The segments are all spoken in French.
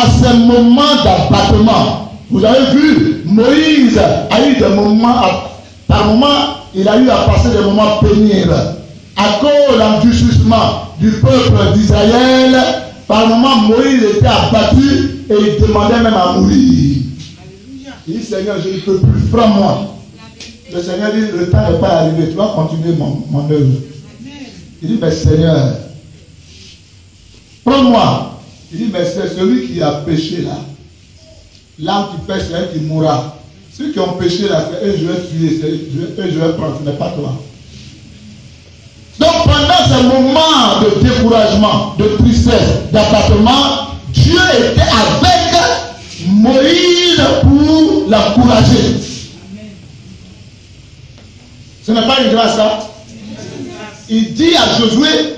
à ce moment d'abattement, vous avez vu, Moïse a eu des moments, par moment, il a eu à passer des moments pénibles. À cause de l'endurcissement du peuple d'Israël, par moment, Moïse était abattu et il demandait même à mourir. Il dit, Seigneur, je ne peux plus, prends-moi. Le Seigneur dit, le temps n'est pas arrivé, tu vas continuer mon œuvre. Il dit, mais Seigneur, prends-moi. Il dit, mais c'est celui qui a péché là. L'âme qui pêche, c'est elle qui mourra. Ceux qui ont péché là, c'est eux, je vais tuer, c'est eux, je vais prendre, ce n'est pas toi. Donc pendant ce moment de découragement, de tristesse, d'abattement, Dieu était avec Moïse pour l'encourager. Ce n'est pas une grâce, ça. Il dit à Josué,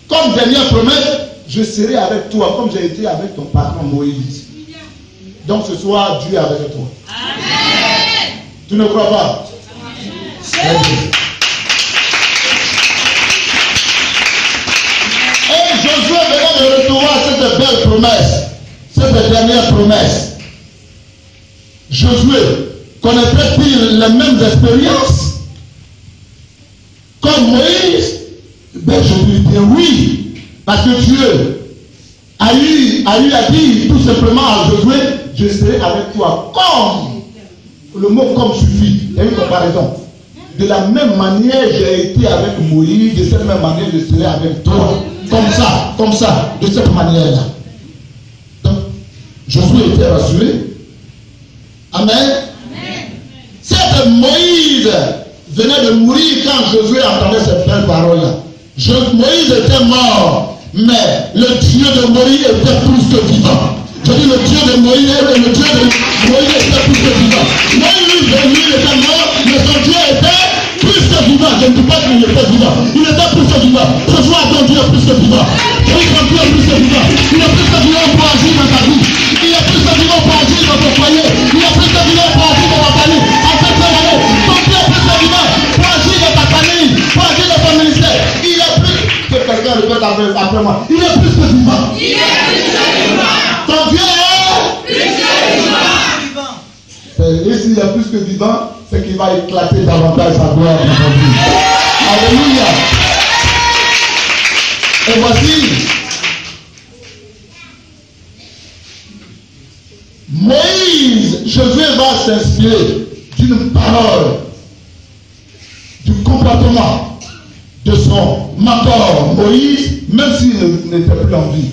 comme dernière promesse, je serai avec toi, comme j'ai été avec ton patron Moïse. Donc ce soir, Dieu est avec toi. Amen. Tu ne crois pas? Amen. Et Josué venait de recevoir cette belle promesse, cette dernière promesse. Josué connaîtrait-il les mêmes expériences comme Moïse? Ben je lui dis oui. Parce que Dieu a eu à dire tout simplement à Josué, je serai avec toi. Comme, le mot comme suffit, il y a une comparaison. De la même manière, j'ai été avec Moïse, de cette même manière, je serai avec toi. Comme ça, de cette manière-là. Donc, Josué était rassuré. Amen. C'est Moïse venait de mourir quand Josué entendait ces belles paroles-là. Moïse était mort, mais le Dieu de Moïse était plus que vivant. Je dis le Dieu de Moïse et le Dieu de Moïse était plus que vivant. Moïse était mort, mais son Dieu était plus que vivant. Je ne dis pas qu'il était vivant. Il était plus que vivant. Ce soir, ton Dieu est plus que vivant. Oui, ton Dieu est plus que vivant. Il est plus que vivant pour agir dans ta vie. Il est plus que vivant pour agir dans ton foyer. Il est plus que vivant pour agir dans ta famille. En cette année, ton Dieu est plus que vivant pour agir dans ta famille, pour agir dans ton ministère. Il est plus que quelqu'un répète après moi. Il est plus que vivant. Il est plus que vivant. Ton Dieu est plus que vivant. Et s'il est plus que vivant, c'est qu'il va éclater davantage sa gloire dans ton vie. Alléluia. Et voici Moïse, Josué va s'inspirer d'une parole, du comportement de son mentor Moïse, même s'il n'était plus en vie.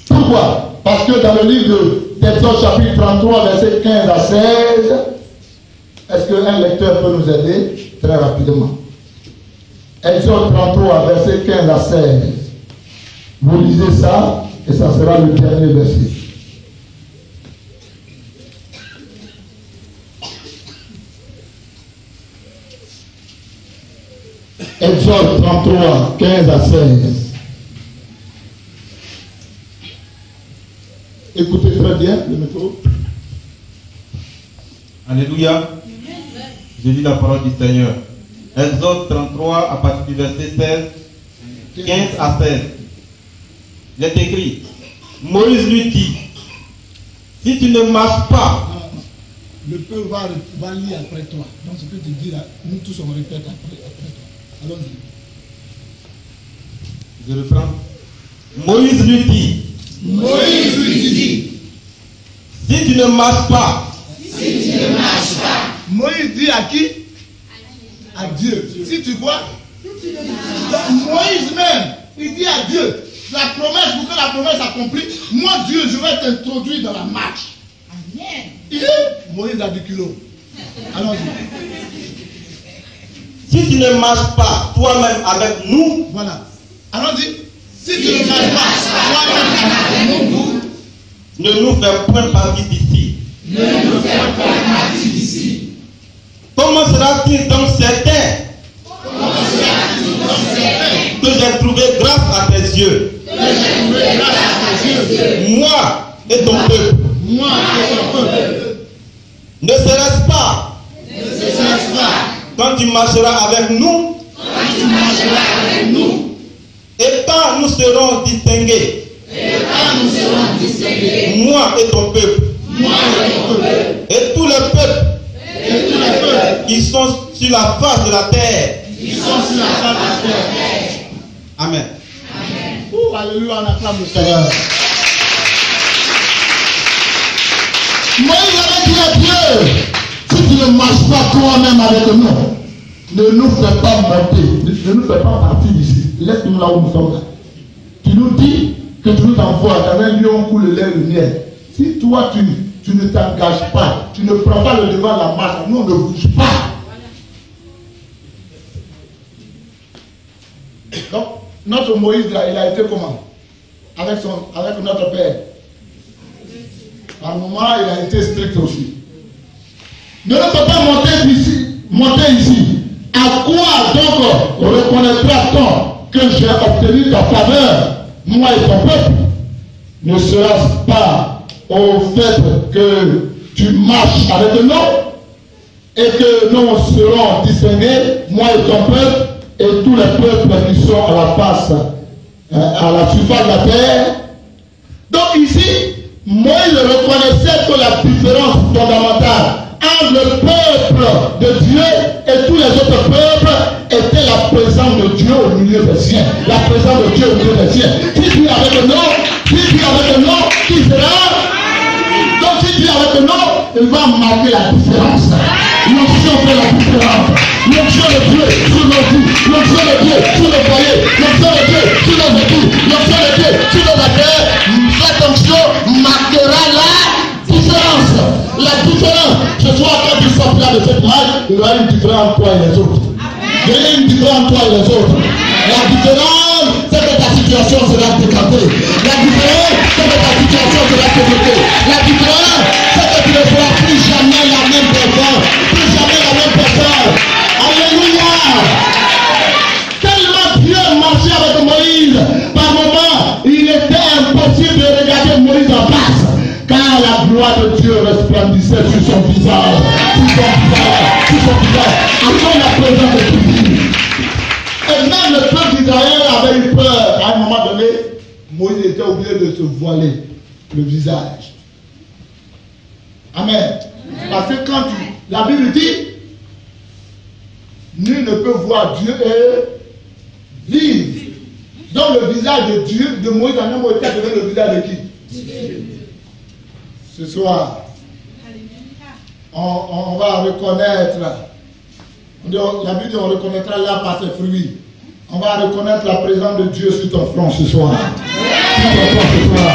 Pourquoi? Parce que dans le livre d'Exode chapitre 33, versets 15 à 16, est-ce qu'un lecteur peut nous aider? Très rapidement. Exode 33, versets 15 à 16. Vous lisez ça, et ça sera le dernier verset. Exode 33, 15 à 16. Écoutez très bien le micro. Alléluia. Je lis la parole du Seigneur. Exode 33 à partir du verset 16, 15 à 16. Il est écrit, Moïse lui dit, si tu ne marches pas, le peuple va lire après toi. Donc ce que tu dis là, nous tous on répète après toi. Allons-y. Je reprends. Moïse lui dit, si tu ne marches pas, Moïse dit à qui? À Dieu. Si tu vois, Moïse même, il dit à Dieu, la promesse, pour que la promesse s'accomplisse, moi Dieu, je vais t'introduire dans la marche. Amen. Moïse a du culot. Allons-y. Si tu ne marches pas toi-même avec nous, voilà. Allons-y. Si tu ne marches pas toi-même avec nous, ne nous fais point partie d'ici. Comment sera-t-il donc certain que j'ai trouvé grâce à tes yeux? Moi et ton peuple. Ne serait-ce pas quand tu marcheras avec nous et quand nous serons distingués, moi Moi et ton peuple. Et tous les peuples qui sont sur la face de la terre. Amen. Oh, alléluia, on acclame le Seigneur. Moïse avait dit à Dieu, si tu ne marches pas toi-même avec nous, ne nous fais pas monter, ne nous fais pas partir d'ici. Laisse-nous là où nous sommes. Tu nous dis que tu nous envoies dans un lieu où coule le lait et le miel. Si toi tu ne t'engages pas, tu ne prends pas le devant de la marche, nous on ne bouge pas. Donc, notre Moïse là, il a été comment? Avec notre père. Par moment, il a été strict aussi. Ne peut pas monter ici. À quoi donc reconnaîtra-t-on que j'ai obtenu ta faveur, moi et ton peuple? Ne sera-ce pas au fait que tu marches avec nous et que nous serons distingués, moi et ton peuple, et tous les peuples qui sont à la face, à la surface de la terre? Donc ici, Moïse reconnaissait que la différence fondamentale entre le peuple de Dieu et tous les autres peuples était la présence de Dieu au milieu des siens. La présence de Dieu au milieu des siens. Si Dieu est avec nous, qui sera? Donc si Dieu est avec nous, il va marquer la différence. L'onction fait la différence. L'onction de Dieu sur nos vies, l'onction de Dieu sur nos foyers, l'onction de Dieu sur nos études, l'onction de Dieu sur nos affaires. Cette onction marquera la différence. La différence, ce soir quand tu sortiras de cette marche, il y aura une différence entre toi et les autres. Il y aura une différence entre toi et les autres. La différence, c'est que ta situation sera décantée. La différence, c'est que ta situation sera décantée. La différence, c'est que tu ne feras plus jamais la même personne. Plus jamais la même personne. Alléluia. Tellement Dieu marchait avec Moïse, par moment, il était impossible de regarder Moïse en face. Car la gloire de Dieu resplendissait sur son visage. Après la présence de Dieu. Et même le peuple d'Israël avait eu peur. À un moment donné, Moïse était obligé de se voiler le visage. Amen. Parce que quand la Bible dit, nul ne peut voir Dieu et vivre. Donc le visage de Dieu, de Moïse, en un mot, était devenu le visage de qui? Ce soir, on va reconnaître. La Bible dit on reconnaîtra l'arbre par ses fruits. On va reconnaître la présence de Dieu sur ton front ce soir. Sur ton front ce soir.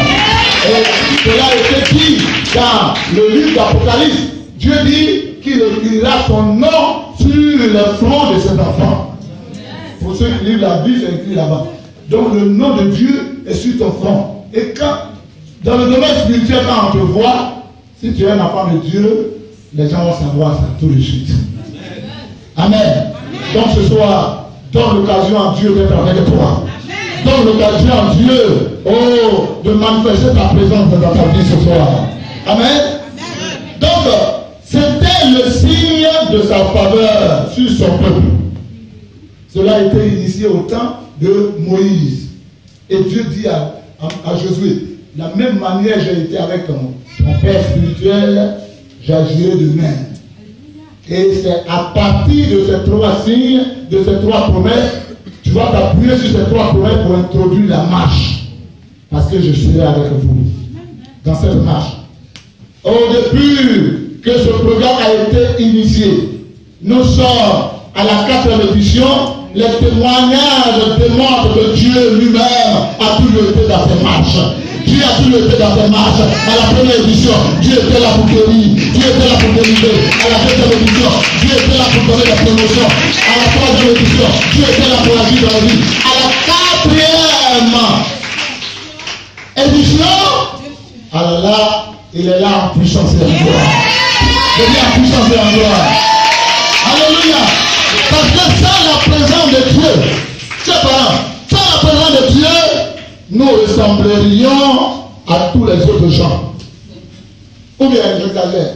Et cela a été dit dans le livre d'Apocalypse. Dieu dit qu'il écrira son nom sur le front de cet enfant. Pour ceux qui lisent la Bible, c'est écrit là-bas. Donc le nom de Dieu est sur ton front. Et quand, dans le domaine spirituel, quand on te voit, si tu es un enfant de Dieu, les gens vont savoir ça tout de suite. Amen. Donc ce soir, donne l'occasion à Dieu d'être avec toi. Donne l'occasion à Dieu, de manifester ta présence dans ta vie ce soir. Amen. Donc, c'était le signe de sa faveur sur son peuple. Cela a été initié au temps de Moïse. Et Dieu dit à Josué, de la même manière j'ai été avec ton père spirituel, j'agirai de même. Et c'est à partir de ces trois signes, de ces trois promesses, tu vas t'appuyer sur ces trois promesses pour introduire la marche. Parce que je serai avec vous dans cette marche. Au début que ce programme a été initié, nous sommes à la 4e édition. Les témoignages démontrent que Dieu lui-même a toujours été dans ses marches. Dieu a toujours été dans ses marches. À la première édition, Dieu était là pour guérir. Dieu était là pour délivrer. À la 2e édition, Dieu était là pour donner la promotion. À la 3e édition, Dieu était là pour agir dans la vie. À la 4e édition, alors là, il est là en puissance et en gloire. Je dis en puissance et en gloire. Alléluia. Parce que sans la présence de Dieu, c'est pas sans la présence de Dieu, nous ressemblerions à tous les autres gens. Ou bien j'exagère.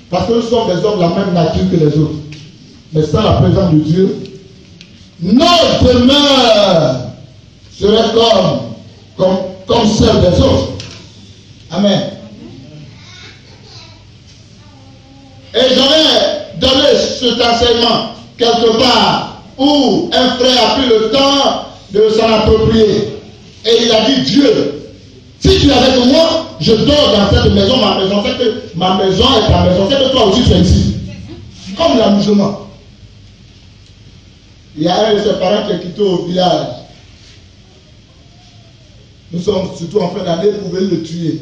Parce que nous sommes des hommes de la même nature que les autres. Mais sans la présence de Dieu, nos demeures seraient comme celles des autres. Amen. Et j'avais donné cet enseignement quelque part où un frère a pris le temps de s'en approprier. Et il a dit, Dieu, si tu es avec moi, je dors dans cette maison, c'est que ma maison est ta maison, c'est que toi aussi tu es ici. Comme la musulmane. Il y a un de ses parents qui est quitté au village. Nous sommes surtout en fin d'année, vous pouvez le tuer.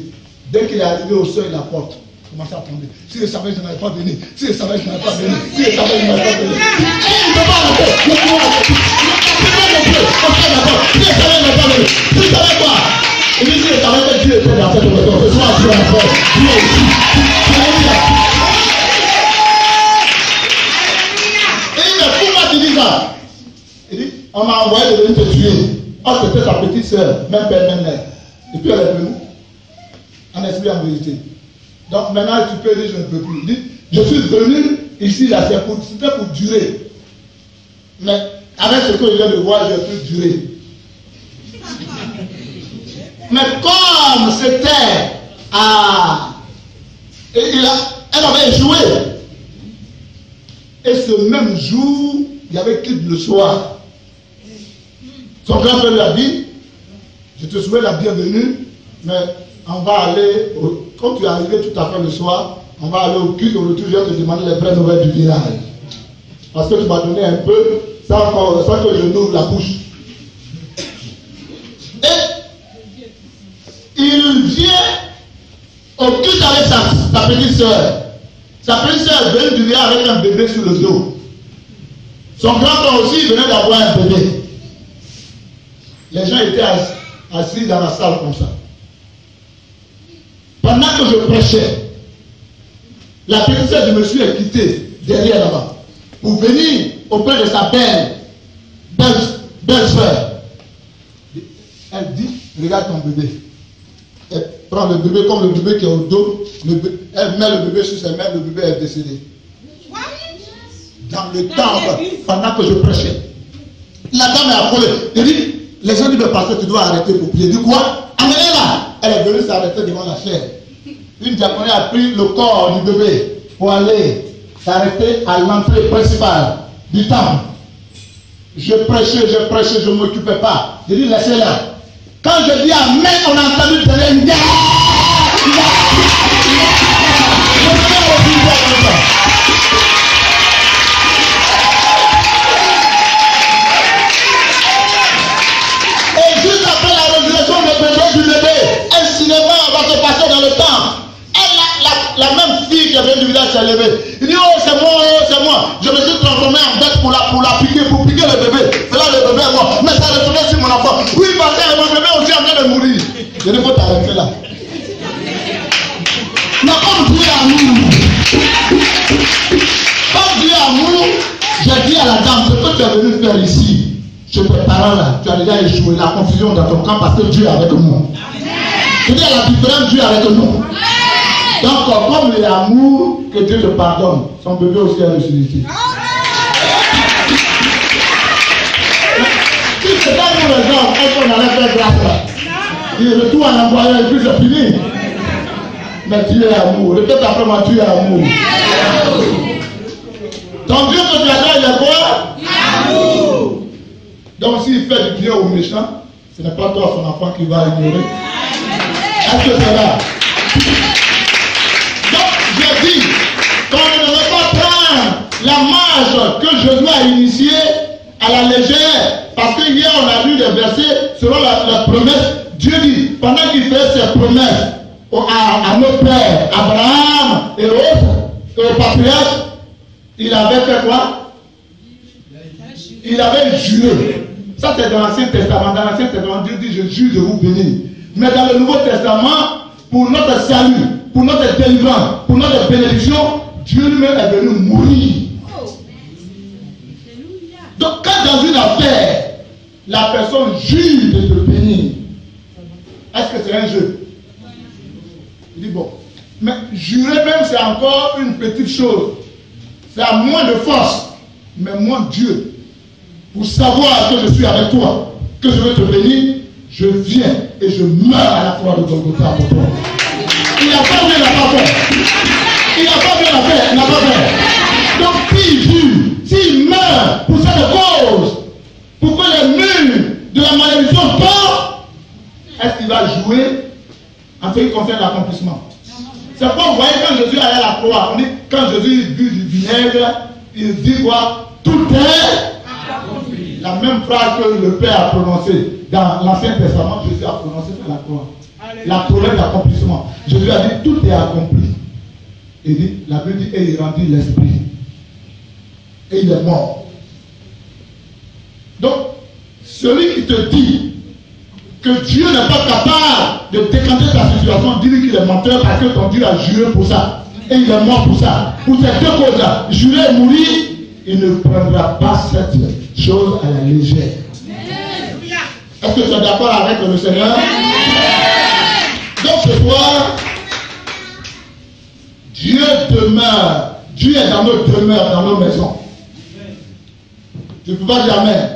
Dès qu'il est arrivé au seuil de la porte, il commence à tomber. Si je savais, je n'allais pas venir. Si je savais, je n'allais pas venir. Si je savais, je n'allais pas venir. Et il ne peut pas arrêter. Le pouvoir arrêter. Si je savais, je n'allais pas venir. Si je savais quoi? Il dit, si je savais que Dieu était dans cette maison, ce soir, Dieu est encore. Dieu est ici. Et il dit, pourquoi tu dis ça? Il dit, on m'a envoyé de venir te tuer. Oh, c'était sa petite soeur, même père, même mère. Et puis elle est venue. En esprit, en vérité. Donc maintenant, tu peux dire, je ne peux plus. Il dit, je suis venu ici, là, c'était pour durer. Mais avec ce que je viens de voir, je peux durer. Mais comme c'était elle avait échoué. Et ce même jour, il y avait quitte le soir. Son grand-père lui a dit, je te souhaite la bienvenue, mais on va aller, quand tu es arrivé tout à fait le soir, on va aller au culte, au retour, je vais te demander les vraies nouvelles du village. Parce que tu m'as donné un peu, sans que je n'ouvre la bouche. Et il vient au culte avec sa petite soeur. Sa petite soeur venait du village avec un bébé sur le dos. Son grand-père aussi venait d'avoir un bébé. Les gens étaient assis dans la salle comme ça. Pendant que je prêchais, la petite sœur de monsieur est quittée derrière là-bas pour venir auprès de sa belle-sœur. Elle dit, regarde ton bébé. Elle prend le bébé comme le bébé qui est au dos. Elle met le bébé sur ses mains, le bébé est décédé. Dans le temple, pendant que je prêchais. La dame est affolée. Elle dit, les gens disent, pasteur, tu dois arrêter pour prier. Du quoi? Amenez-la. Elle est venue s'arrêter devant la chair. Une diaconée a pris le corps du bébé pour aller s'arrêter à l'entrée principale du temple. Je prêchais, je ne m'occupais pas. Je dis, laissez-la. Quand je dis amen, on a entendu derrière une dans le temps. La même fille qui avait du village s'est levée. Il dit, oh c'est moi. Je me suis transformé en bête pour la piquer, pour piquer le bébé. C'est là le bébé est mort. Mais ça retournait sur mon enfant. Oui, parce que mon bébé aussi en train de mourir. Je ne faut t'arrêter là. Mais comme Dieu est amour, j'ai dit à la dame, ce que tu es venu faire ici, je te parle là, tu as déjà échoué la confusion dans ton camp parce que Dieu est avec nous. Je dis à la différence, Dieu est avec nous. Donc, comme il est amour, que Dieu te pardonne. Son bébé aussi est ressuscité. Si c'est pas pour les hommes, est-ce qu'on allait faire grâce là? Il retourne en envoyant et puis c'est fini. Mais Dieu est amour. Répète après moi, Dieu est amour. Ton Dieu que tu adores, il est quoi? Amour. Donc, s'il fait du bien aux méchants, ce n'est pas toi, son enfant, qui va ignorer. Est-ce que c'est là? Donc, j'ai dit qu'on ne devrait pas prendre la marge que je dois initier à la légère. Parce que hier, on a lu des versets selon la promesse. Dieu dit, pendant qu'il fait ses promesses à nos pères, Abraham et autres, et aux patriarches, il avait fait quoi? Il avait juré. Ça, c'est dans l'Ancien Testament. Dans l'Ancien Testament, Dieu dit, je jure de vous bénir. Mais dans le Nouveau Testament, pour notre salut, pour notre délivrance, pour notre bénédiction, Dieu lui-même est venu mourir. Donc, quand dans une affaire, la personne jure de te bénir, est-ce que c'est un jeu? Il dit bon. Mais jurer même, c'est encore une petite chose. C'est à moins de force, mais moins Dieu. Pour savoir que je suis avec toi, que je veux te bénir, je viens et je meurs à la croix de Golgotha pour toi. Il n'a pas vu, il n'a pas fait. Il n'a pas vu, il n'a pas fait. Donc s'il jure, s'il meurt pour cette cause, pour que les murs de la malédiction tombent, est-ce qu'il va jouer en ce qui concerne l'accomplissement? C'est pourquoi vous voyez quand Jésus allait à la croix, on dit quand Jésus but du vinaigre, il dit quoi? Tout est accompli. La même phrase que le Père a prononcée dans l'Ancien Testament, Jésus a prononcé à la croix. La promesse d'accomplissement. Jésus a dit tout est accompli. Il dit, la Bible dit, et il rendit l'esprit. Et il est mort. Donc, celui qui te dit que Dieu n'est pas capable de décanter ta situation, dis-lui qu'il est menteur parce que ton Dieu a juré pour ça. Et il est mort pour ça. Pour ces deux causes-là, jurer et mourir, il ne prendra pas cette chose à la légère. Est-ce que tu es d'accord avec le Seigneur? Donc ce soir, Dieu demeure. Dieu est dans nos demeures, dans nos maisons. Tu ne peux pas dire Amen.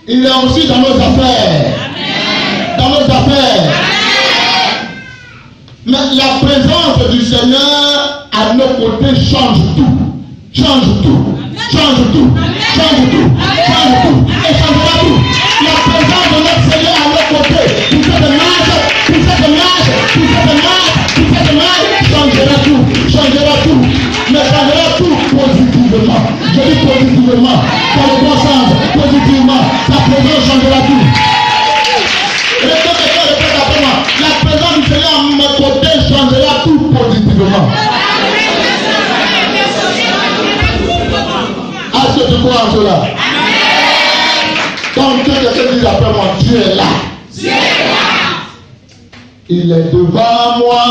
Il est aussi dans nos affaires. Dans nos affaires. Mais la présence du Seigneur à nos côtés change tout. Change tout. Change tout. Change tout. Change tout. Et changera tout. La présence de notre Seigneur à nos côtés, pour cette marche, changera tout. Changera tout. Mais changera tout positivement. Je dis positivement. Dans le bon sens. Positivement. Sa présence changera tout. Répète après moi. La présence du Seigneur à mes côtés changera tout positivement. Est-ce que tu crois en cela? Donc quelqu'un dit après moi, Dieu est là. Dieu est là. Il est devant moi,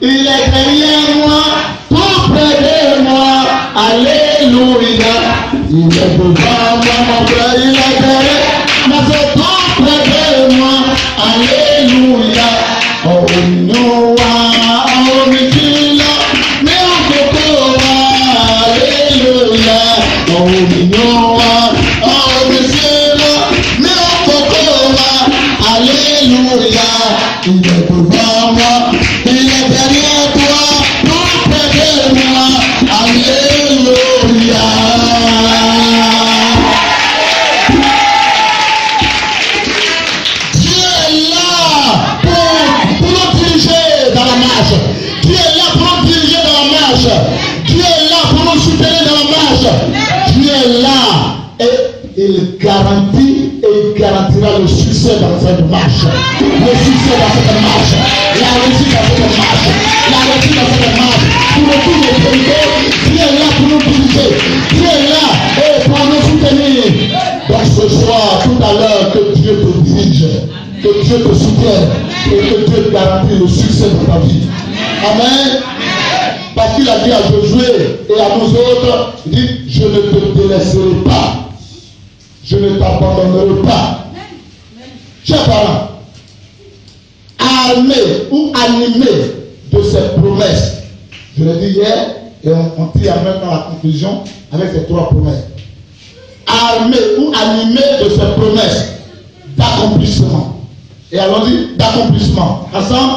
il est derrière moi, tout près de moi. Alléluia. Il est devant moi, mon frère, il est derrière, mais c'est tout près de moi. Alléluia. Oh Noah, oh Mithila, mais on peut pas. Alléluia. Oh Noah, oh Mithila, mais on peut pas. Alléluia. Il est devant moi, il est derrière toi, tout près de moi. Alléluia. Dieu est là pour nous diriger dans la marche. Dieu est là pour nous diriger dans la marche. Dieu est là pour nous soutenir dans la marche. Dieu est là et il garantit et il garantira le succès dans cette marche. Le succès dans cette marche. La réussite dans cette marche. La réussite dans cette marche. Pour le coup de vérité, Dieu est là pour nous diriger. Dieu est là et pour nous soutenir. Donc ce soir, tout à l'heure, que Dieu te dirige, que Dieu te soutienne et que Dieu te garantisse le succès de ta vie. Amen. Parce qu'il a dit à Josué et à nous autres, il dit, je ne te délaisserai pas. Je ne t'abandonnerai pas. Chers parents, armés ou animés de cette promesse, je l'ai dit hier, et on tire maintenant la conclusion avec ces trois promesses. Armés ou animés de cette promesse d'accomplissement. Et allons-y, d'accomplissement. Ensemble?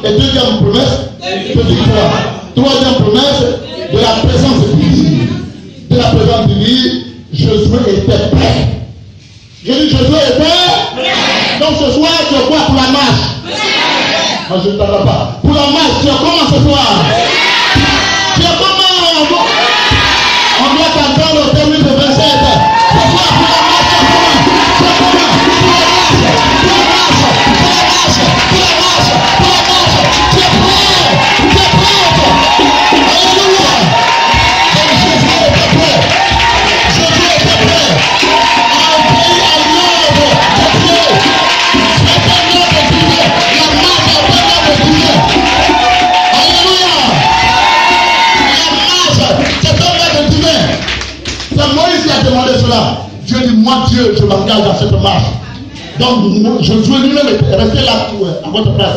Et deuxième promesse, de victoire. Troisième promesse, de la présence divine. De la présence divine, Josué était prêt. Je dis Josué était prêt. Donc ce soir, tu es quoi pour la marche? Moi je ne t'entends pas. Pour la marche, tu es comment ce soir? Tu es comment? On doit t'entendre au terme de 27. Ce soir, pour la marche, tu es comment? Tu es comment? Pour la marche, pour la marche, pour la marche, pour la marche, pour la marche. Tu es prêt? Tu es prêt? Alléluia. Donc Josué était prêt. Josué était prêt. Un pays à l'ordre de Dieu. C'est un ordre de Dieu. La marche est un ordre de Dieu. Alléluia. La marche, c'est un ordre de Dieu. C'est Moïse qui a demandé cela. Dieu dit, moi Dieu, je m'engage dans cette marche. Donc Josué lui-même est resté là à votre place.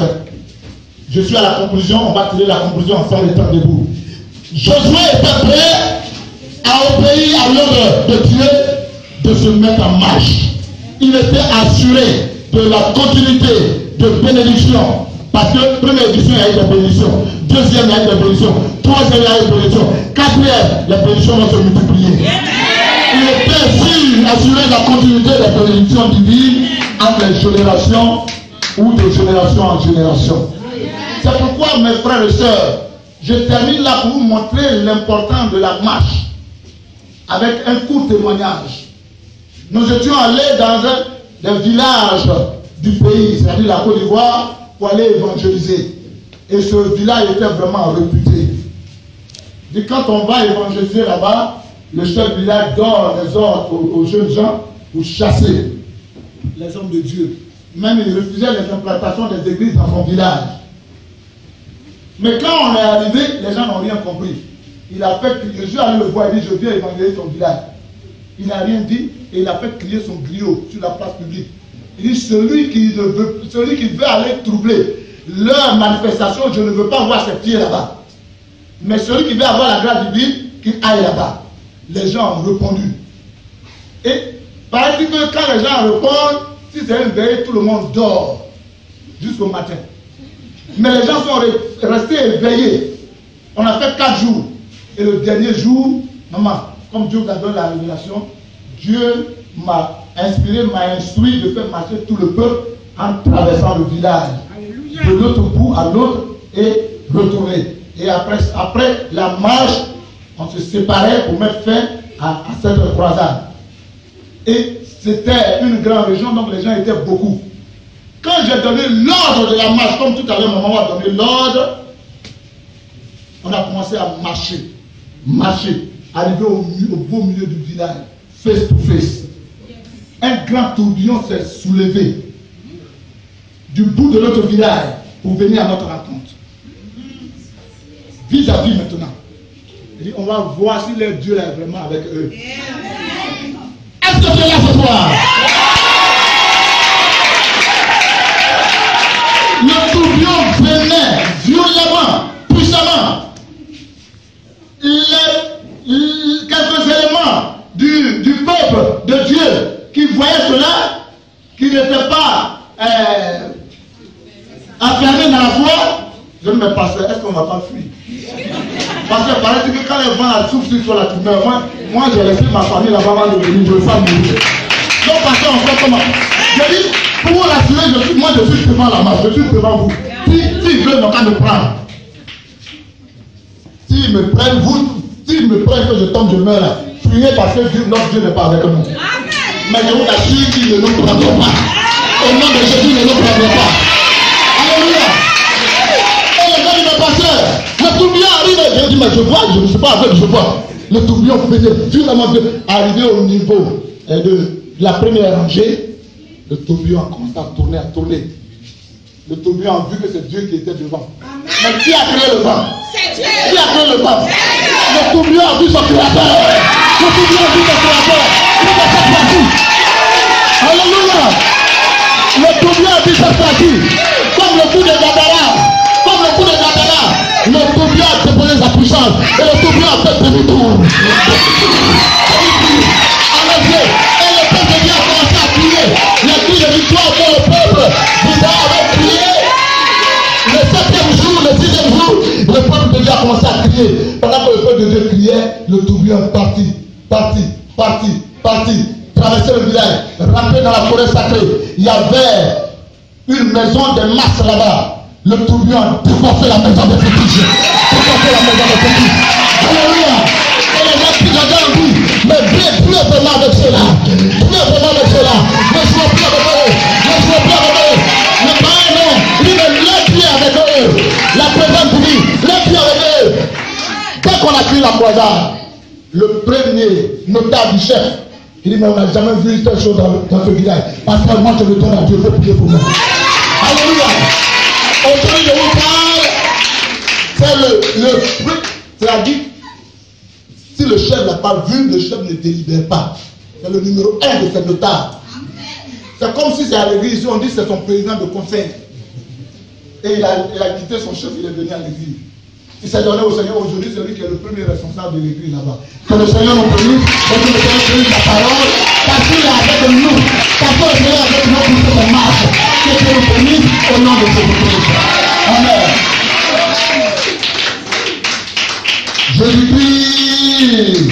Je suis à la conclusion, on va tirer la conclusion ensemble étant debout. Josué était prêt à obéir à l'ordre de Dieu de se mettre en marche. Il était assuré de la continuité de bénédiction Parce que première édition, il y a eu des bénédictions. Deuxième, il y a eu des bénédictions. Troisième, il y a eu des bénédictions. Quatrième, les bénédictions vont se multiplier. Il est ainsi assurer la continuité des bénédictions divines entre les générations ou de génération en génération. C'est pourquoi, mes frères et sœurs, je termine là pour vous montrer l'importance de la marche avec un court témoignage. Nous étions allés dans un des villages du pays, c'est-à-dire la Côte d'Ivoire, pour aller évangéliser. Et ce village était vraiment réputé. Et quand on va évangéliser là-bas, le chef du village donne les ordres aux jeunes gens pour chasser les hommes de Dieu. Même il refusait les implantations des églises dans son village. Mais quand on est arrivé, les gens n'ont rien compris. Il a fait crier, je suis allé le voir, il dit, je viens évangéliser ton village. Il n'a rien dit et il a fait crier son griot sur la place publique. Il dit, celui qui veut aller troubler leur manifestation, je ne veux pas voir ses pieds là-bas. Mais celui qui veut avoir la grâce divine, qu'il aille là-bas. Les gens ont répondu. Et paraît-il que quand les gens répondent, si c'est une veille, tout le monde dort jusqu'au matin. Mais les gens sont restés éveillés. On a fait 4 jours. Et le dernier jour, maman, comme Dieu vous a donné la révélation, Dieu m'a inspiré, m'a instruit de faire marcher tout le peuple en traversant le village. Alléluia. De l'autre bout à l'autre et retourner. Et après la marche, on se séparait pour mettre fin à cette croisade. Et c'était une grande région, donc les gens étaient beaucoup. Quand j'ai donné l'ordre de la marche, comme tout à l'heure, maman a donné l'ordre, on a commencé à marcher. Marcher. Arrivé au beau milieu du village, face to face. Un grand tourbillon s'est soulevé du bout de notre village pour venir à notre rencontre. Vis-à-vis maintenant. Il dit, on va voir si leur Dieu est vraiment avec eux. Est-ce que tu es là ce soir? Le tourbillon venait violemment, puissamment. Quelques éléments du peuple de Dieu qui voyaient cela, qui n'étaient pas enfermés dans la foi, je ne me passe, est-ce qu'on ne va pas fuir? Parce que paraît que quand les vents soufflent sur toi, là, tu meurs. Moi j'ai laissé ma famille là-bas avant de venir, je ne veux pas mourir. Donc parce qu'on fait comment? Je dis, pour vous rassurer, moi je suis devant la marche, je suis devant vous. S'ils veulent n'ont qu'à me prendre. S'ils me prennent, s'ils me prennent que je tombe, je meurs là. Priez parce que notre Dieu n'est pas avec nous. Mais je vous assure qu'ils ne nous prendront pas. Au nom de Jésus, ils ne nous prendront pas. Alléluia. Et les gens, ils me passaient. Le tourbillon arrive. Je dis, mais je vois, je ne suis pas aveugle, je vois. Le tourbillon faisait violemment arrivé au niveau de la première rangée. Le tourbillon a commencé à tourner. Le tourbillon a vu que c'est Dieu qui était devant. Amen. Mais qui a créé le vent? C'est Dieu. Qui a créé le vent? Le tourbillon a vu son créateur. Le tourbillon a vu son créateur. Il est cette partie. Alléluia. Le tourbillon a vu cette partie. Comme le coup de Gadara. Le tourbillon a déposé sa puissance. Et le tourbillon a fait demi-tour. Et le peuple de Dieu a commencé à crier. Les cris de victoire pour le peuple. Bizarre avait crié. Le 7e jour, le 6e jour, le peuple de Dieu a commencé à crier. Pendant que le peuple de Dieu criait, le tourbillon est parti. Traverser le village, rentrer dans la forêt sacrée. Il y avait une maison de masse là-bas. Le tourbillon a défoncé la maison des fétiches. Alléluia. Et les gens qui regardent dit, mais plus vraiment avec cela. Ne jouons plus avec eux. Mais pas non. Il dit, mais les pieds avec eux. La présence dit, les pieds avec eux. Dès qu'on a créé la croisade, le premier notable du chef, il dit, mais on n'a jamais vu telle chose dans ce village. Parce que moi, je le donne à Dieu, il faut prier pour moi. Alléluia. Aujourd'hui, je vous parle, c'est le fruit, c'est-à-dire, si le chef n'a pas vu, le chef ne délibère pas. C'est le numéro 1 de cette notable. C'est comme si c'est à l'église, on dit que c'est son président de conseil. Et il a quitté son chef, il est venu à l'église. Il s'est donné au Seigneur aujourd'hui, c'est lui qui est le premier responsable de l'église là-bas. Que le Seigneur nous bénisse, que le Seigneur bénisse la parole, parce qu'il est avec nous, parce que le Seigneur est avec nous pour cette marche. Que Dieu nous bénisse au nom de Jésus-Christ. Jésus-Christ.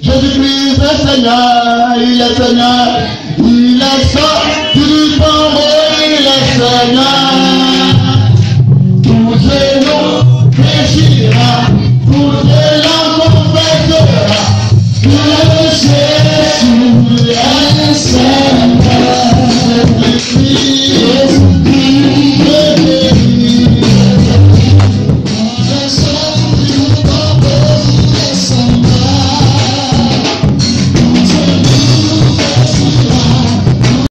Jésus-Christ est Seigneur, il est Seigneur. Il est sorti du tombeau, il est Seigneur.